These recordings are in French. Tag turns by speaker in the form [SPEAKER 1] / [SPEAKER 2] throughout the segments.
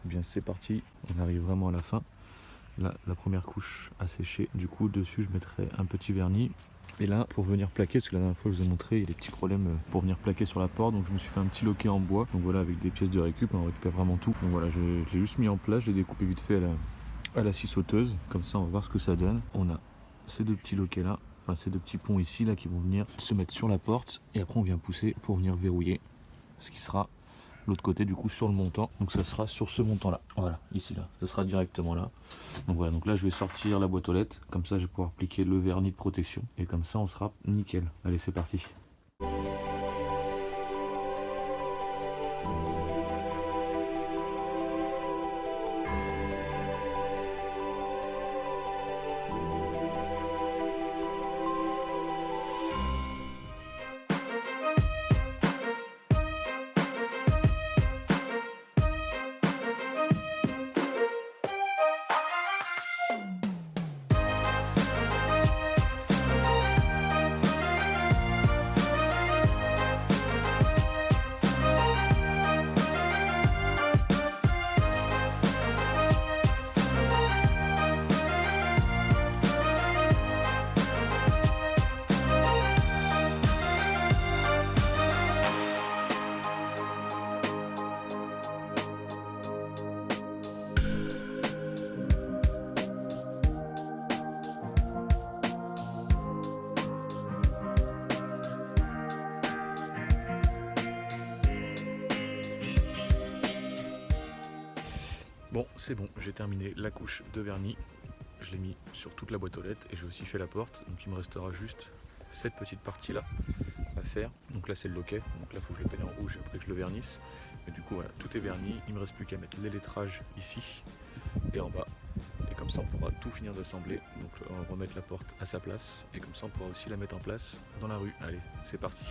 [SPEAKER 1] Eh bien c'est parti, on arrive vraiment à la fin. Là, la première couche a séché. Du coup, dessus, je mettrai un petit vernis. Et là, pour venir plaquer, parce que la dernière fois, je vous ai montré, il y a des petits problèmes pour venir plaquer sur la porte. Donc, je me suis fait un petit loquet en bois. Donc voilà, avec des pièces de récup, on récupère vraiment tout. Donc voilà, je l'ai juste mis en place, je l'ai découpé vite fait à la scie sauteuse. Comme ça, on va voir ce que ça donne. On a ces deux petits loquets là, enfin ces deux petits ponts ici là qui vont venir se mettre sur la porte. Et après, on vient pousser pour venir verrouiller. Ce qui sera l'autre côté du coup sur le montant, donc ça sera sur ce montant là, voilà, ici là, ça sera directement là. Donc voilà, donc là je vais sortir la boîte aux lettres, comme ça je vais pouvoir appliquer le vernis de protection, et comme ça on sera nickel. Allez, c'est parti. Bon, c'est bon, j'ai terminé la couche de vernis. Je l'ai mis sur toute la boîte aux lettres et j'ai aussi fait la porte. Donc il me restera juste cette petite partie là à faire. Donc là c'est le loquet, donc là il faut que je le peigne en rouge après que je le vernisse. Mais du coup voilà, tout est verni. Il me reste plus qu'à mettre les lettrages ici et en bas. Et comme ça on pourra tout finir d'assembler. Donc on va remettre la porte à sa place. Et comme ça on pourra aussi la mettre en place dans la rue. Allez, c'est parti.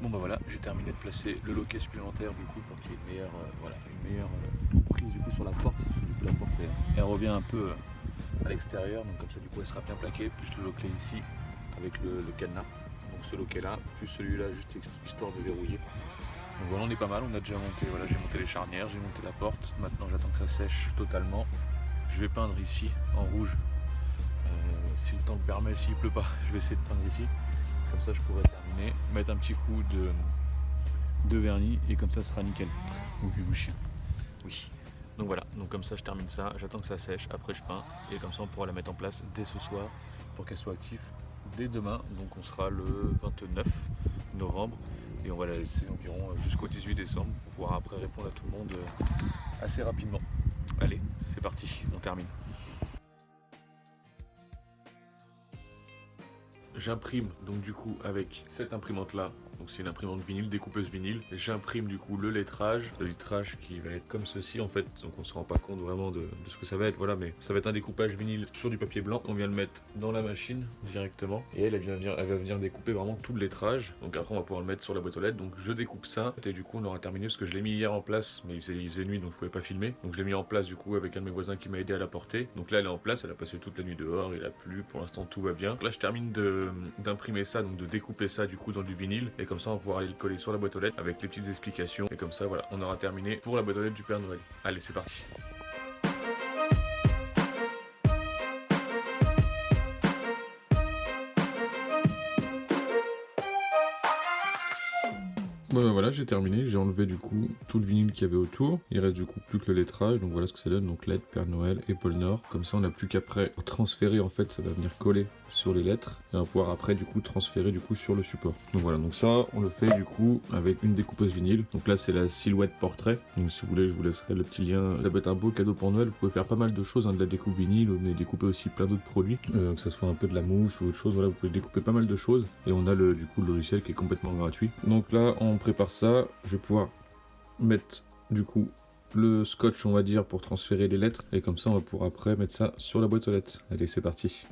[SPEAKER 1] Bon bah voilà, j'ai terminé de placer le loquet supplémentaire du coup pour qu'il y ait une meilleure prise du coup sur la porte. Parce que du coup la porte elle revient un peu à l'extérieur, donc comme ça du coup elle sera bien plaquée, plus le loquet ici avec le cadenas. Donc ce loquet là, plus celui-là juste histoire de verrouiller. Donc voilà, on est pas mal, on a déjà monté, voilà, j'ai monté les charnières, j'ai monté la porte, maintenant j'attends que ça sèche totalement. Je vais peindre ici en rouge, si le temps le permet, s'il pleut pas, je vais essayer de peindre ici. Comme ça je pourrais terminer, mettre un petit coup de vernis et comme ça sera nickel. Oui, oui, chien. Oui. Donc voilà, donc comme ça je termine ça, j'attends que ça sèche, après je peins et comme ça on pourra la mettre en place dès ce soir pour qu'elle soit active dès demain. Donc on sera le 29 novembre et on va la laisser environ jusqu'au 18 décembre pour pouvoir après répondre à tout le monde assez rapidement. Allez, c'est parti, on termine. J'imprime donc du coup avec cette imprimante là, donc c'est une imprimante vinyle, découpeuse vinyle. J'imprime du coup le lettrage qui va être comme ceci en fait, donc on se rend pas compte vraiment de ce que ça va être, voilà, mais ça va être un découpage vinyle sur du papier blanc. On vient le mettre dans la machine directement et elle va venir découper vraiment tout le lettrage. Donc après on va pouvoir le mettre sur la boîte aux lettres. Donc je découpe ça et du coup on aura terminé parce que je l'ai mis hier en place, mais il faisait nuit donc je pouvais pas filmer. Donc je l'ai mis en place du coup avec un de mes voisins qui m'a aidé à la porter. Donc là elle est en place, elle a passé toute la nuit dehors, il a plu, pour l'instant tout va bien. Donc là je termine d'imprimer ça, donc de découper ça du coup dans du vinyle et comme ça on va pouvoir aller le coller sur la boîte aux lettres avec les petites explications et comme ça voilà, on aura terminé pour la boîte aux lettres du Père Noël. Allez, c'est parti.
[SPEAKER 2] Bon bah voilà, j'ai terminé, j'ai enlevé du coup tout le vinyle qu'il y avait autour. Il reste du coup plus que le lettrage, donc voilà ce que ça donne, donc lettres, Père Noël et Pôle Nord. Comme ça on n'a plus qu'après transférer, en fait ça va venir coller sur les lettres et on va pouvoir après du coup transférer du coup sur le support. Donc voilà, donc ça on le fait du coup avec une découpeuse vinyle. Donc là c'est la silhouette portrait, donc si vous voulez je vous laisserai le petit lien. Ça peut être un beau cadeau pour Noël, vous pouvez faire pas mal de choses, hein, de la découpe vinyle, mais découper aussi plein d'autres produits, que ce soit un peu de la mousse ou autre chose, voilà vous pouvez découper pas mal de choses et on a du coup le logiciel qui est complètement gratuit. Donc là on prépare ça, je vais pouvoir mettre du coup le scotch on va dire pour transférer les lettres et comme ça on va pouvoir après mettre ça sur la boîte aux lettres. Allez c'est parti.